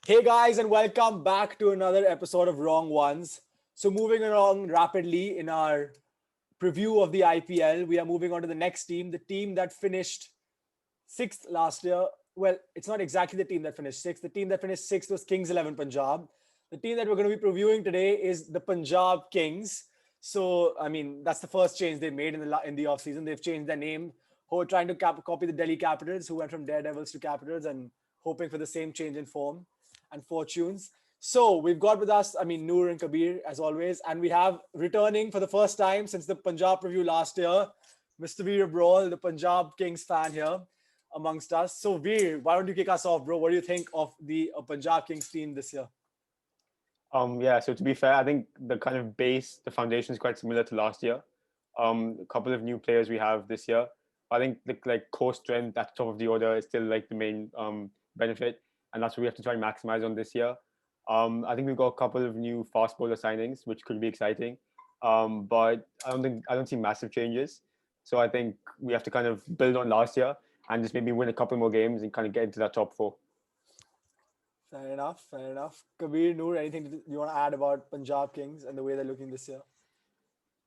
Hey guys, and welcome back to another episode of Wrong Ones. So, moving along rapidly in our preview of the IPL, we are moving on to the next team, the team that finished sixth last year. Well, it's not exactly the team that finished sixth. The team that finished sixth was Kings 11 Punjab. The team that we're going to be previewing today is the Punjab Kings. So, I mean, that's the first change they made in the offseason. They've changed their name, who are trying to copy the Delhi Capitals, who went from Daredevils to Capitals, and hoping for the same change in form and fortunes. So we've got with us, Noor and Kabir as always, and we have returning for the first time since the Punjab preview last year, Mr. Veer Brawl, the Punjab Kings fan here amongst us. So Veer, why don't you kick us off, bro? What do you think of the Punjab Kings team this year? So to be fair, I think the kind of the foundation is quite similar to last year. A couple of new players we have this year. I think the core strength at the top of the order is still like the main benefit, and that's what we have to try and maximize on this year. I think we've got a couple of new fast bowler signings, which could be exciting. But I don't see massive changes. So I think we have to kind of build on last year and just maybe win a couple more games and kind of get into that top four. Fair enough, fair enough. Kabir, Noor, anything you want to add about Punjab Kings and the way they're looking this year?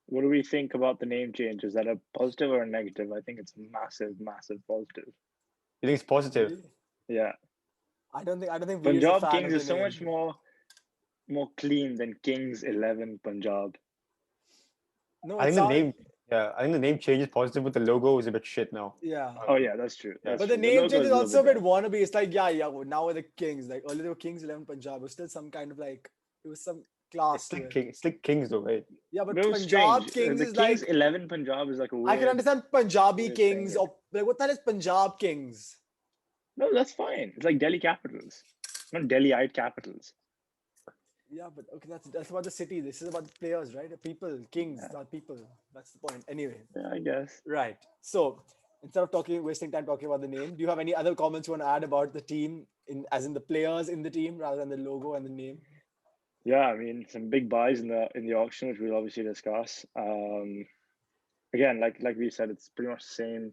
What do we think about the name change? Is that a positive or a negative? I think it's a massive, massive positive. You think it's positive? Really? Yeah. I don't think Veer is a Punjab fan Kings of the is so name. much more clean than Kings 11 Punjab. No, I it think the sounds name, yeah, I think the name change is positive, but the logo is a bit shit now. yeah. Oh yeah, that's true. Yeah. That's But the true. name logo change is a also a little bit wannabe. It's like, yeah, now we're the Kings. Like earlier they were Kings 11 Punjab. It was still some kind of like, it was some class to it. It's like Kings though, right? Yeah, But but it was strange. Punjab Kings The is Kings like, 11 Punjab is like a I can weird, understand Punjabi weird Kings thing. or like, what the hell is Punjab Kings? No, that's fine. It's like Delhi Capitals, not Delhiite Capitals. Yeah, but okay, that's about the city. This is about the players, right? The people, Kings Yeah, are people. That's the point. Anyway, yeah, I guess. right. So instead of wasting time talking about the name, do you have any other comments you want to add about the team, as in the players in the team, rather than the logo and the name? Yeah, I mean some big buys in the auction, which we'll obviously discuss. Again, like we said, it's pretty much same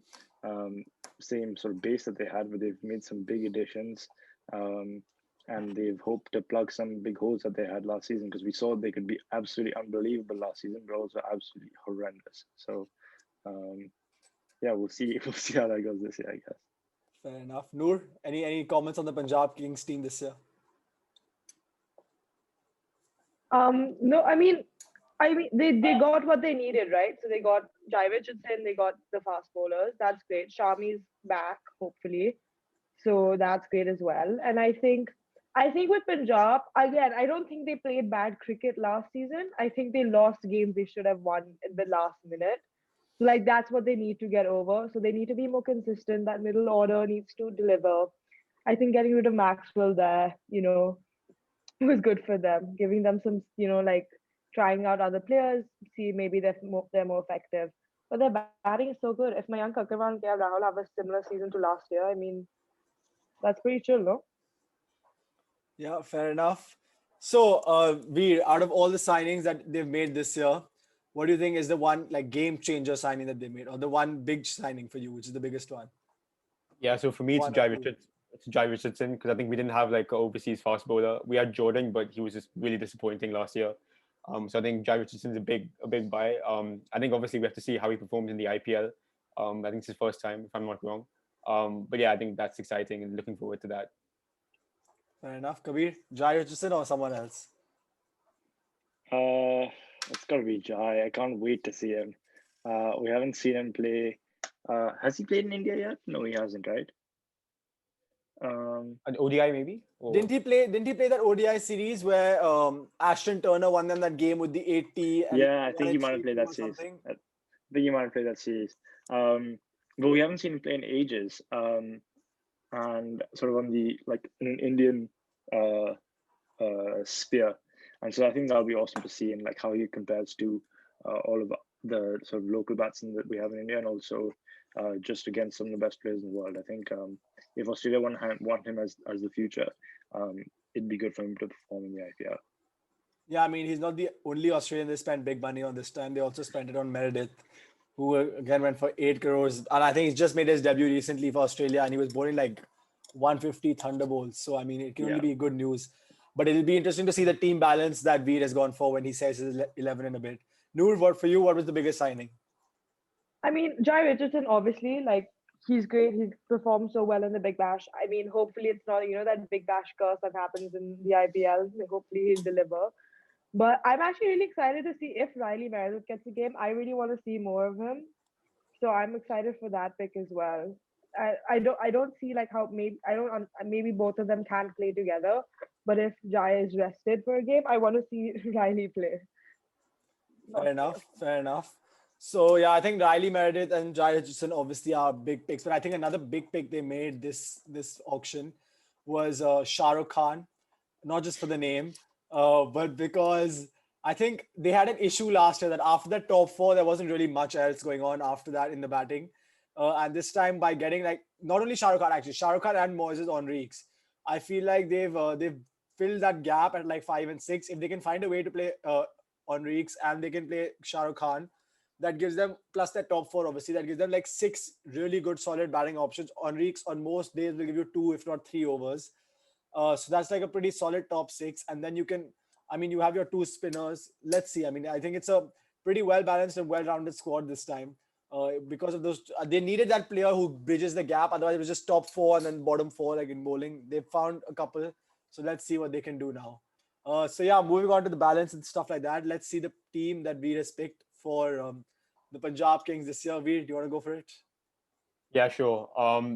sort of base that they had, but they've made some big additions, and they've hoped to plug some big holes that they had last season because we saw they could be absolutely unbelievable last season, but also absolutely horrendous. So, yeah, we'll see. We'll see how that goes this year, I guess. Fair enough. Noor, any comments on the Punjab Kings team this year? No, I mean they got what they needed, right? So they got Jai Richardson, they got the fast bowlers. That's great. Shami's back, hopefully. So that's great as well. And I think with Punjab, again, I don't think they played bad cricket last season. I think they lost games they should have won in the last minute. Like that's what they need to get over. So they need to be more consistent. That middle order needs to deliver. I think getting rid of Maxwell there, was good for them, giving them some, like trying out other players, see maybe they're more effective. But their batting is so good. If Mayank Agarwal and KL Rahul have a similar season to last year, I mean, that's pretty chill, no? Yeah, fair enough. So, Veer, out of all the signings that they've made this year, what do you think is the one like game changer signing that they made, or the one big signing for you, which is the biggest one? Yeah, so for me, One or two? It's Jai Richardson because I think we didn't have like an overseas fast bowler. We had Jordan, but he was just really disappointing last year. So I think Jai Richardson's a big buy. I think obviously we have to see how he performs in the IPL. I think it's his first time, if I'm not wrong. But yeah, I think that's exciting and looking forward to that. Fair enough. Kabir, Jai Richardson or someone else? Uh, it's got to be Jai. I can't wait to see him. We haven't seen him play. Has he played in India yet? No, he hasn't, right? An ODI maybe? Or... Didn't he play that ODI series where Ashton Turner won them that game with the 80 and Yeah, I won think he it might have played 3-2 that or series. something? I think he might have played that series. But we haven't seen him play in ages. And sort of on the like in an Indian sphere. And so I think that'll be awesome to see and like how he compares to all of the sort of local batsmen that we have in India, and also just against some of the best players in the world. I think if Australia want him as the future, um, it'd be good for him to perform in the IPL. Yeah, I mean, he's not the only Australian they spent big money on this time. They also spent it on Meredith, who again went for 8 crores. And I think he's just made his debut recently for Australia, and he was bowling like 150 Thunderbolts. So I mean, it can only Yeah. be good news. But it'll be interesting to see the team balance that Veer has gone for when he says his 11 in a bit. Noor, what for you? What was the biggest signing? I mean, Jai Richardson, obviously, like, he's great. He's performed so well in the Big Bash. I mean, hopefully it's not, that Big Bash curse that happens in the IPL. Like, hopefully he'll deliver. But I'm actually really excited to see if Riley Meredith gets a game. I really want to see more of him. So I'm excited for that pick as well. I don't see like how maybe I don't maybe both of them can't play together. But if Jai is rested for a game, I want to see Riley play. Fair enough. Fair enough. So yeah, I think Riley Meredith and Jai Richardson obviously are big picks. But I think another big pick they made this auction was Shah Rukh Khan, not just for the name, but because I think they had an issue last year that after the top four, there wasn't really much else going on after that in the batting. And this time, by getting like not only Shah Rukh Khan, actually Shah Rukh Khan and Moises Henriques, I feel like they've filled that gap at like 5 and 6. If they can find a way to play Henriques and they can play Shah Rukh Khan, that gives them plus their top four. Obviously, that gives them like 6 really good solid batting options. Henriques on most days will give you 2, if not 3 overs. So that's like a pretty solid top 6. And then you have your 2 spinners. Let's see. I mean, I think it's a pretty well balanced and well rounded squad this time. Because of those, they needed that player who bridges the gap. Otherwise, it was just top 4 and then bottom 4, like in bowling. They found a couple. So let's see what they can do now. So yeah, moving on to the balance and stuff like that. Let's see the team that Veer has picked for the Punjab Kings this year. Veer, do you want to go for it? Yeah, sure.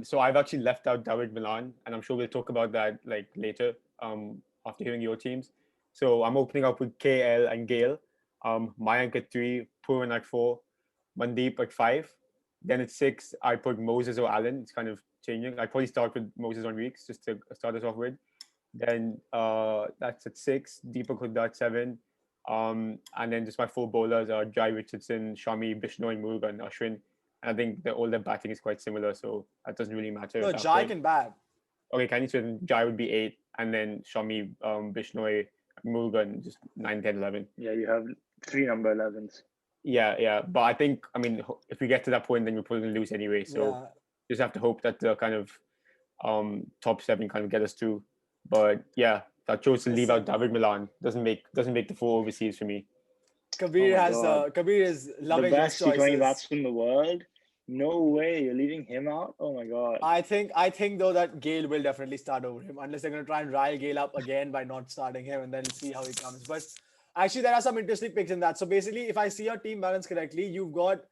So I've actually left out David Milan, and I'm sure we'll talk about that like later. After hearing your teams. So I'm opening up with KL and Gale. Mayank at 3, Pooran at 4, Mandeep at 5. Then at 6, I put Moses or Allen. It's kind of changing. I probably start with Moses on weeks just to start us off with. Then that's at 6. Deepak Hooda at 7. And then just my 4 bowlers are Jai Richardson, Shami, Bishnoi, Murugan, and Ashwin. And I think all their batting is quite similar, so that doesn't really matter. No, at that Jai point. can bat. Okay, can you say Jai would be 8, and then Shami, Bishnoi, Murugan, just 9, 10, 11. Yeah, you have 3 number 11s. Yeah. But I think, if we get to that point, then we're probably going to lose anyway. So Yeah. just have to hope that the kind of top 7 kind of get us through. But yeah, that chose to leave out David Milan. Doesn't make the 4 overseas for me. Kabir Oh my God. Kabir is loving The his best T20 choices. batsman in the world. No way, you're leaving him out. Oh my God. I think though that Gale will definitely start over him unless they're going to try and rile Gale up again by not starting him and then see how he comes. But actually, there are some interesting picks in that. So basically, if I see your team balance correctly, you've got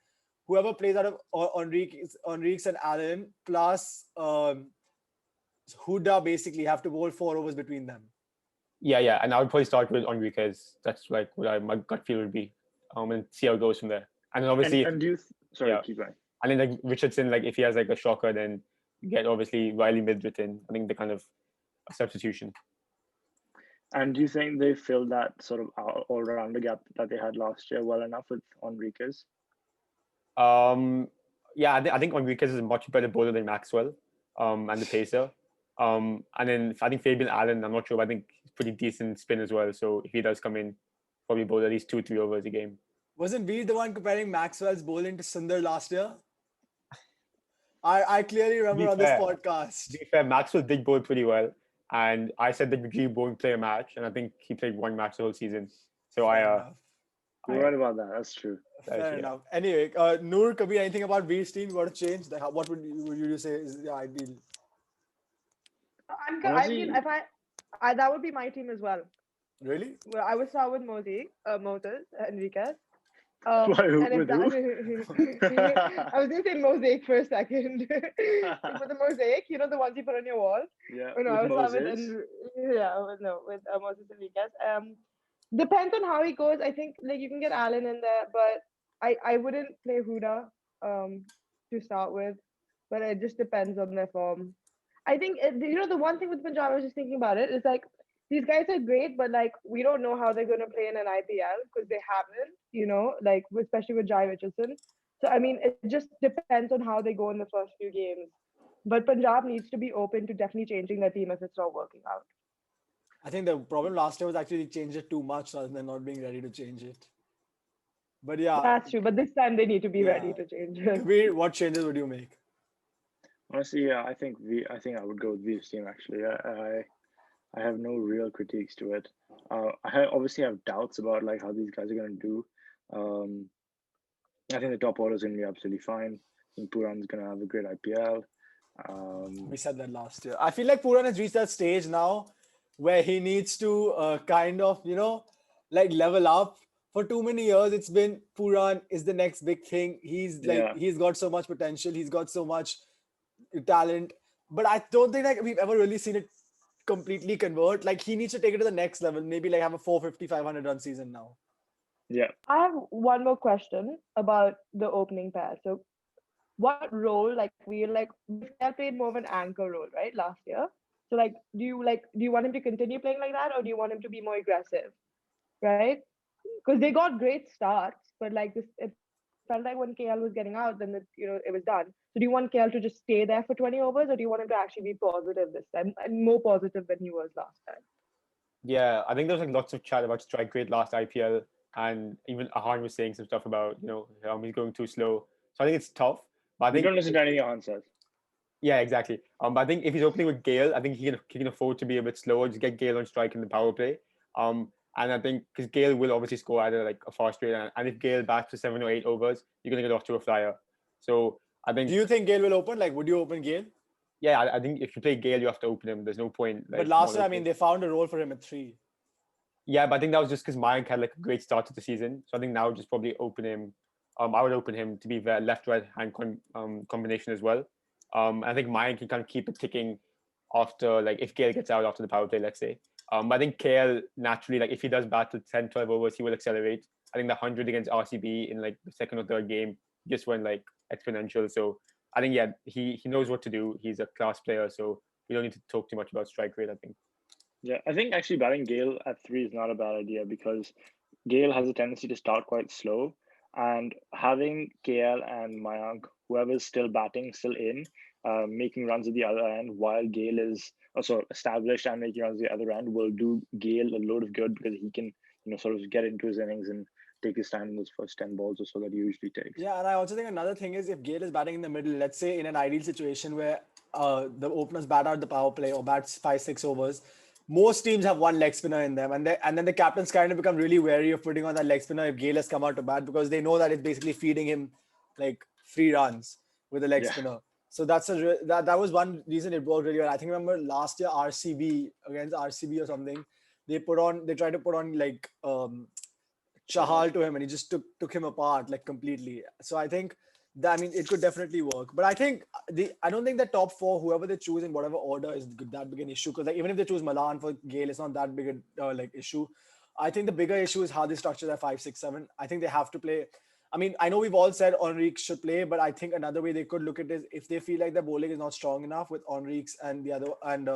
whoever plays out of Enriques and Allen plus Huda basically have to bowl 4 overs between them. Yeah, and I would probably start with Enriquez. That's like what my gut feel would be, and see how it goes from there. And then obviously, and do you sorry, yeah. keep going. And then like Richardson, like if he has like a shocker, then you get obviously Riley Midrit in. I think the kind of a substitution. And do you think they filled that sort of all-rounder gap that they had last year well enough with Enriquez? Yeah, I think Enriquez is a much better bowler than Maxwell, and the pacer. And then I think Fabian Allen, I'm not sure, but I think he's pretty decent spin as well. So if he does come in, probably bowl at least 2-3 overs a game. Wasn't Veer the one comparing Maxwell's bowling to Sundar last year? I clearly remember on this podcast. To be fair, Maxwell did bowl pretty well. And I said that McGee won't play a match. And I think he played 1 match the whole season. So Fair you're right about that. That's true. Fair enough. Anyway, Noor, Kabir, anything about Veer's team you want to change? What would you say is the ideal? I mean, if I that would be my team as well. Really? Well, I would start with Moses Enriquez. Why, with who? I was going to say mosaic for a second. With the mosaic, the ones you put on your wall. Yeah, I with would start Moses. with Moses Enriquez. Depends on how he goes. I think like you can get Allen in there, but I wouldn't play Huda to start with. But it just depends on their form. I think the one thing with Punjab, I was just thinking about it, is like these guys are great, but like we don't know how they're going to play in an IPL because they haven't, like especially with Jai Richardson. So I mean, it just depends on how they go in the first few games. But Punjab needs to be open to definitely changing their team if it's not working out. I think the problem last year was actually they changed it too much rather than not being ready to change it. But yeah, that's true. But this time they need to be ready to change it. Kabir, what changes would you make? Honestly, yeah, I think I would go with Veer's team actually. I have no real critiques to it. Obviously have doubts about like how these guys are going to do. Um, I think the top order is going to be absolutely fine. I think Puran's going to have a great IPL. We said that last year. I feel like Puran has reached that stage now where he needs to kind of, like level up. For too many years, it's been Puran is the next big thing. Yeah, He's got so much potential. He's got so much talent. But I don't think like we've ever really seen it completely convert. Like he needs to take it to the next level. Maybe like have a 450, 500 run season now. yeah. I have one more question about the opening pair. So, what role, like, because KL played more of an anchor role, right, last year? So, do you want him to continue playing like that, or do you want him to be more aggressive, right? Because they got great starts, but like this, it felt like when KL was getting out, then it was done. So, do you want KL to just stay there for 20 overs, or do you want him to actually be positive this time and more positive than he was last time? Yeah, I think there was like lots of chat about strike rate last IPL, and even Ahaan was saying some stuff about he's going too slow. So I think it's tough. But I We think don't listen to anything Ahan says. yeah, exactly. But I think if he's opening with Gale, I think he can afford to be a bit slower. Just get Gale on strike in the power play. And I think because Gale will obviously score either like a fast rate, and if Gale bats for 7 or 8 overs, you're gonna get off to a flyer. So I Do think you think Gale will open? Like, would you open Gale? yeah, I think if you play Gale, you have to open him. There's no point But like last not year, I mean, opening. they found a role for him at 3. Yeah, but I think that was just because Mayank had like a great start to the season. So I think now just probably open him. I would open him to be the left-right hand combination as well. I think Mayank can kind of keep it ticking after like if Gale gets out after the power play, let's say. But I think KL naturally like if he does battle 10, 12 overs, he will accelerate. I think the 100 against RCB in like the second or third game just went like exponential. So I think yeah, he knows what to do. He's a class player, so we don't need to talk too much about strike rate. I think. Yeah, I think actually batting Gale at three is not a bad idea because Gale has a tendency to start quite slow, and having KL and Mayank, whoever's still batting, still in, making runs at the other end while Gale is also established and making runs at the other end will do Gale a load of good because he can, sort of get into his innings and take his time in those first 10 balls or so that he usually takes. Yeah, and I also think another thing is if Gale is batting in the middle, let's say in an ideal situation where the openers bat out the power play or bats 5, 6 overs, most teams have one leg spinner in them, and then the captains kind of become really wary of putting on that leg spinner if Gale has come out to bat because they know that it's basically feeding him like free runs with a leg Yeah. spinner. So that was one reason it worked really well. I think remember last year RCB against RCB or something, they tried to put on like Chahal to him, and he just took him apart like completely. So I think that I mean it could definitely work, but I don't think the top 4, whoever they choose in whatever order, is that big an issue because like even if they choose Malan for Gale, it's not that big a like issue. I think the bigger issue is how they structure their 5, 6, 7. I think they have to play. I mean, I know we've all said Enrique should play, but I think another way they could look at it is if they feel like their bowling is not strong enough with Enrique's and the other and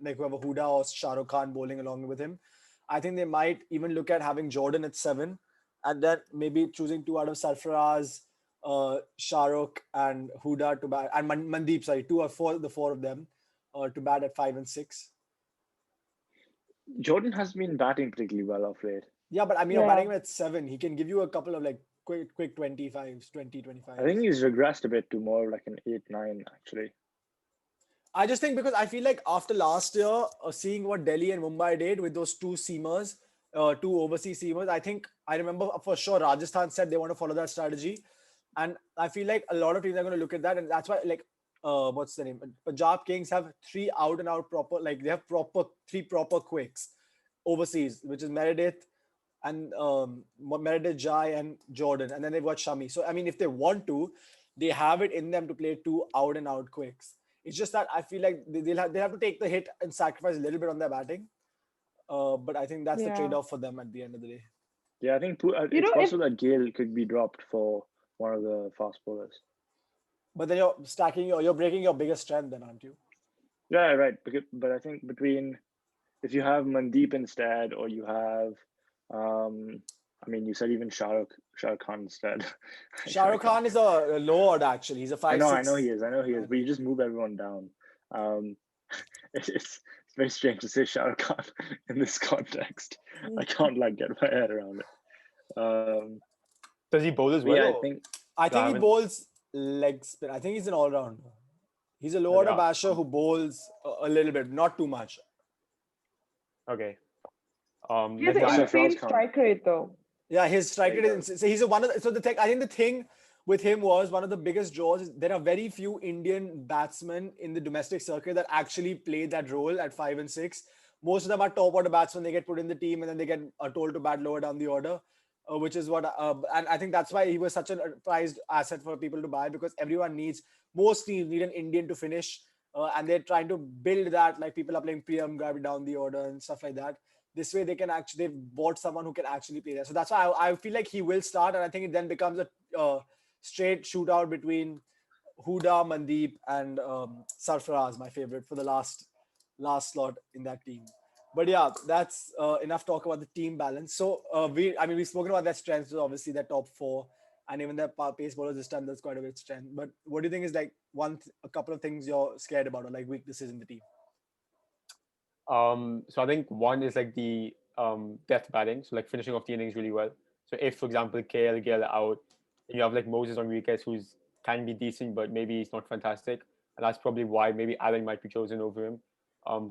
like whoever Huda or Shah Rukh Khan bowling along with him. I think they might even look at having Jordan at 7, and then maybe choosing 2 out of Sarfaraz, Shah Rukh, and Huda to bat, and Mandeep. Sorry, 2 or 4, the 4 of them, to bat at 5 and 6. Jordan has been batting particularly well of late. Yeah, but I mean, you're Yeah. batting him at 7. He can give you a couple of like quick 25s, 20, I think 25s. he's regressed a bit to more like an 8, 9 actually. I just think because I feel like after last year, seeing what Delhi and Mumbai did with those 2 seamers, 2 overseas seamers, I think I remember for sure Rajasthan said they want to follow that strategy. And I feel like a lot of teams are going to look at that. And that's why, like, what's the name? Punjab Kings have 3 out and out proper, like, they have 3 proper quicks overseas, which is Meredith and Meredith, Jai, and Jordan. And then they've got Shami. So, I mean, if they want to, they have it in them to play 2 out and out quicks. It's just that I feel like they'll have to take the hit and sacrifice a little bit on their batting. But I think that's the Yeah. trade-off for them at the end of the day. Yeah, I think it's possible that Gale could be dropped for one of the fast bowlers. But then you're breaking your biggest strength then, aren't you? Yeah, right. But I think if you have Mandeep instead, or you have, I mean, you said even Shah Rukh Khan instead. Shah Rukh Khan is a lord actually. He's a 5, 6. I know he is. But you just move everyone down. It's very strange to say Shah Rukh Khan in this context. I can't like get my head around it. Does he bowl as well? Yeah, or- I think he Diamond? bowls leg spin. I think he's an all-rounder. He's a low order Yeah. basher who bowls a little bit, not too much. Okay. He has then an I, Surfraz insane count. strike rate though. Yeah, his strike There rate you is so he's a one of the, so the thing I think the thing with him was one of the biggest draws is there are very few Indian batsmen in the domestic circuit that actually play that role at 5 and 6. Most of them are top order batsmen. They get put in the team and then they get told to bat lower down the order, which is what and I think that's why he was such a prized asset for people to buy because everyone needs most teams need an Indian to finish. And they're trying to build that like people are playing Priyam, grab it down the order and stuff like that. This way they can actually they've bought someone who can actually play there. So that's why I feel like he will start, and I think it then becomes a straight shootout between Huda, Mandeep, and Sarfaraz, my favorite, for the last slot in that team. But yeah, that's enough talk about the team balance. So we've spoken about their strengths, obviously their top four, and even their pace bowlers this time. There's quite a bit of strength. But what do you think is like a couple of things you're scared about or like weaknesses in the team? so I think one is like the death batting, so like finishing off the innings really well. So if, for example, KL out, you have like Moses on wickets, who's can be decent, but maybe he's not fantastic, and that's probably why maybe Allen might be chosen over him.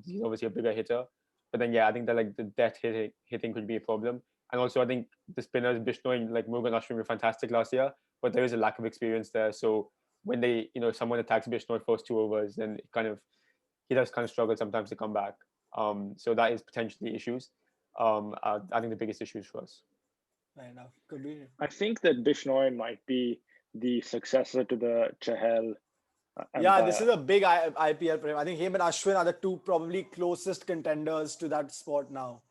He's obviously a bigger hitter, but then yeah, I think that like the hitting could be a problem, and also I think the spinners Bishnoi and like Murugan Ashwin were fantastic last year, but there is a lack of experience there. So when they, someone attacks Bishnoi first 2 overs, then it kind of he does kind of struggle sometimes to come back. So that is potentially issues. I think the biggest issues for us. Fair enough. Could be. I think that Bishnoi might be the successor to the Chahal Yeah, this empire. is a big IPL for him. I think him and Ashwin are the two probably closest contenders to that spot now.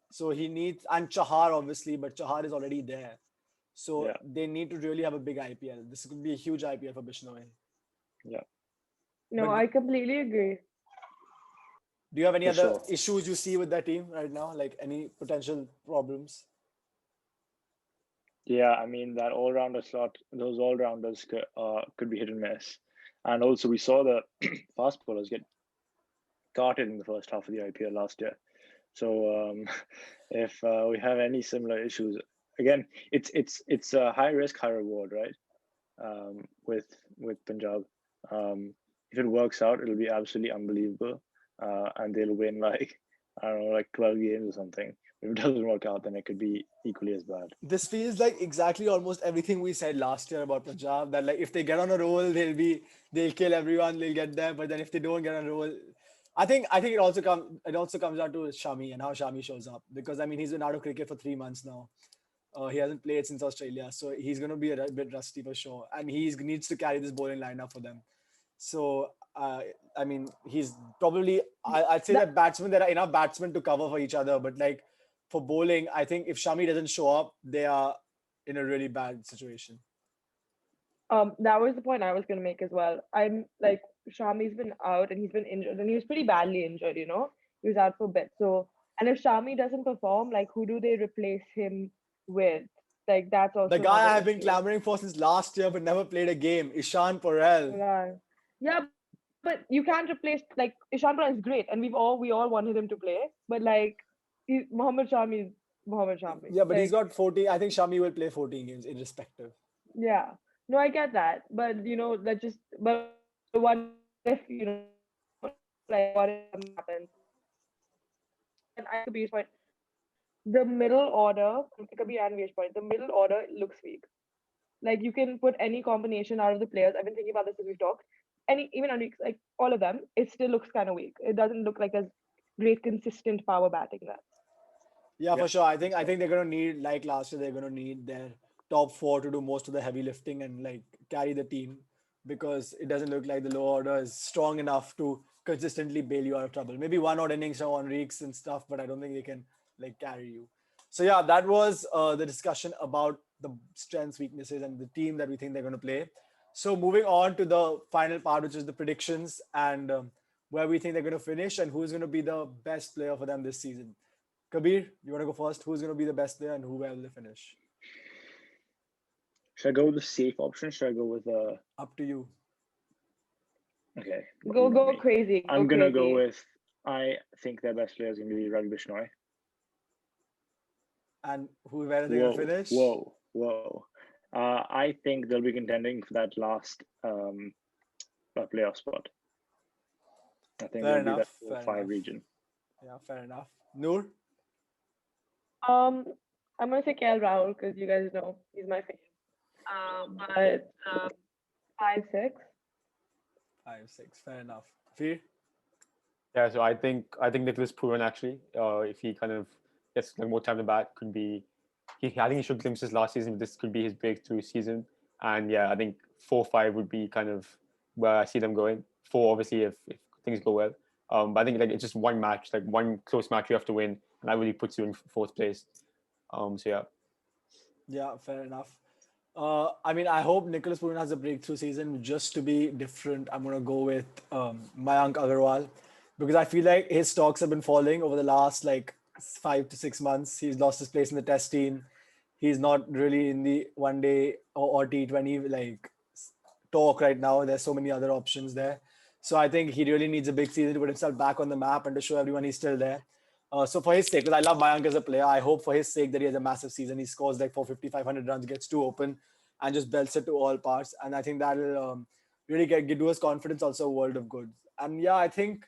So he needs, and Chahar obviously, but Chahar is already there. So Yeah. they need to really have a big IPL. This could be a huge IPL for Bishnoi. Yeah, No, But I completely agree. do you have any for other sure. issues you see with that team right now? Like any potential problems? Yeah, I mean that all-rounder slot, those all-rounders could be hit and miss, and also we saw the fast bowlers get carted in the first half of the IPL last year. So if we have any similar issues, again, it's a high risk, high reward, right? With Punjab, if it works out, it'll be absolutely unbelievable, and they'll win like I don't know, like 12 games or something. If it doesn't work out, then it could be equally as bad. This feels like exactly almost everything we said last year about Punjab. That like if they get on a roll, they'll kill everyone, they'll get there. But then if they don't get on a roll, I think it also comes down to Shami and how Shami shows up because I mean he's been out of cricket for 3 months now. He hasn't played since Australia, so he's going to be a bit rusty for sure, and he needs to carry this bowling lineup for them. So I mean he's probably I'd say that batsmen there are enough batsmen to cover for each other, but like for bowling, I think if Shami doesn't show up, they are in a really bad situation. That was the point I was gonna make as well. I'm like Shami's been out and he's been injured and he was pretty badly injured, He was out for a bit. So and if Shami doesn't perform, like who do they replace him with? Like that's The also guy another I have been issue. clamoring for since last year but never played a game, Ishan Porel. Yeah. Yeah, but you can't replace like Ishan Pran is great and we all wanted him to play, but like Mohammed Shami is Mohammed Shami. Yeah, but he's Like got 14. I think Shami will play 14 games irrespective. yeah. No, I get that. But that just but what if, like what if something happens? And I Kabir's point, the middle order, Kabir and Veer's point, the middle order looks weak. Like you can put any combination out of the players. I've been thinking about this as we've talked. Even on weeks, like all of them, it still looks kind of weak. It doesn't look like there's great consistent power batting there. Yeah, Yeah. for sure. I think they're gonna need like last year. They're gonna need their top four to do most of the heavy lifting and like carry the team because it doesn't look like the lower order is strong enough to consistently bail you out of trouble. Maybe one odd innings from on Reeks and stuff, but I don't think they can like carry you. So yeah, that was the discussion about the strengths, weaknesses, and the team that we think they're gonna play. So moving on to the final part, which is the predictions and where we think they're gonna finish and who's gonna be the best player for them this season. Kabir, you want to go first? Who's going to be the best player and who will they finish? Should I go with the safe option? Should I go with Up to you. okay? Go crazy. Go I'm gonna go crazy. with. I think their best player is gonna be Ravi Bishnoi. And where are they going to finish? Whoa. I think they'll be contending for that last playoff spot. I think Fair it'll be that enough. 4 Fair 5 enough. region. Yeah, fair enough. Noor? I'm gonna say KL Rahul because you guys know he's my favorite. But 5-6. 5-6. Fair enough. Veer? Yeah, so I think Nicholas Pooran actually, if he kind of gets like more time to bat, could be. I think he showed glimpses last season, but this could be his breakthrough season. And yeah, I think 4-5 would be kind of where I see them going. 4 obviously if things go well. But I think like it's just one match, like one close match you have to win, and that really puts you in fourth place. So yeah. Yeah, fair enough. I mean, I hope Nicholas Pooran has a breakthrough season. Just to be different, I'm gonna go with Mayank Agarwal because I feel like his stocks have been falling over the last like 5 to 6 months. He's lost his place in the Test team. He's not really in the one day or T20 like talk right now. There's so many other options there. So I think he really needs a big season to put himself back on the map and to show everyone he's still there. So for his sake, because I love Mayank as a player, I hope for his sake that he has a massive season. He scores like 450, 500 runs, gets too open, and just belts it to all parts. And I think that'll really give us confidence, also a world of good. And yeah, I think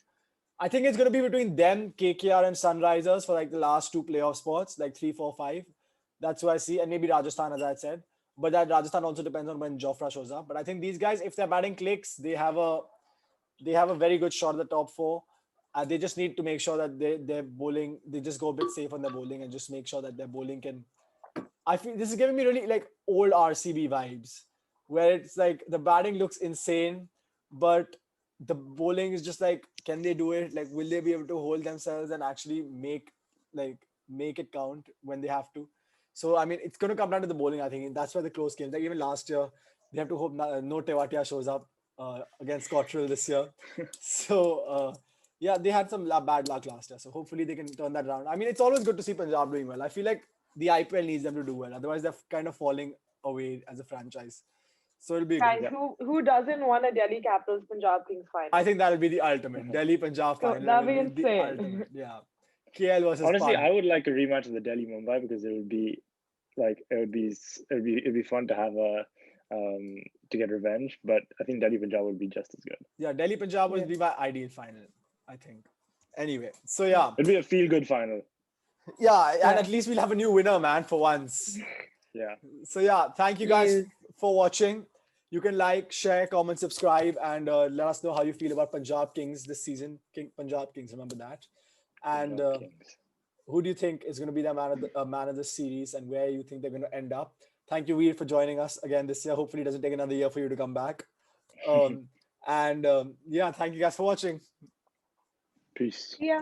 it's going to be between them, KKR and Sunrisers for like the last two playoff spots, like 3, 4, 5. That's what I see, and maybe Rajasthan, as I said. But that Rajasthan also depends on when Jofra shows up. But I think these guys, if their batting clicks, they have a very good shot at the top 4. They just need to make sure that their bowling, they just go a bit safe on their bowling and just make sure that their bowling can. I feel this is giving me really like old RCB vibes, where it's like the batting looks insane, but the bowling is just like, can they do it? Like, will they be able to hold themselves and actually make it count when they have to? So I mean, it's going to come down to the bowling. I think and that's why the close games. Like even last year, they have to hope no Tewatia shows up against Cottrell this year. So yeah, they had some bad luck last year. So hopefully they can turn that around. I mean, it's always good to see Punjab doing well. I feel like the IPL needs them to do well. Otherwise, they're kind of falling away as a franchise. So it'll be good. Guys, who doesn't want a Delhi Capitals Punjab Kings final? I think that'll be the ultimate. Delhi Punjab So final that'd will be be the insane. ultimate. Yeah. KL versus Honestly, Pun. I would like a rematch of the Delhi Mumbai because it would be like it'd be fun to have a to get revenge. But I think Delhi Punjab would be just as good. Yeah, Delhi Punjab would Yeah. be my ideal final, I think. Anyway, so yeah. It'd be a feel good final. Yeah, and Yeah. at least we'll have a new winner, man, for once. Yeah. So yeah, thank you guys Yes. for watching. You can like, share, comment, subscribe, and let us know how you feel about Punjab Kings this season. Punjab Kings, remember that. And Punjab Kings. who do you think is going to be the man of the series, and where you think they're going to end up? Thank you, Veer, for joining us again this year. Hopefully, it doesn't take another year for you to come back. Yeah, thank you guys for watching. Peace. Yeah.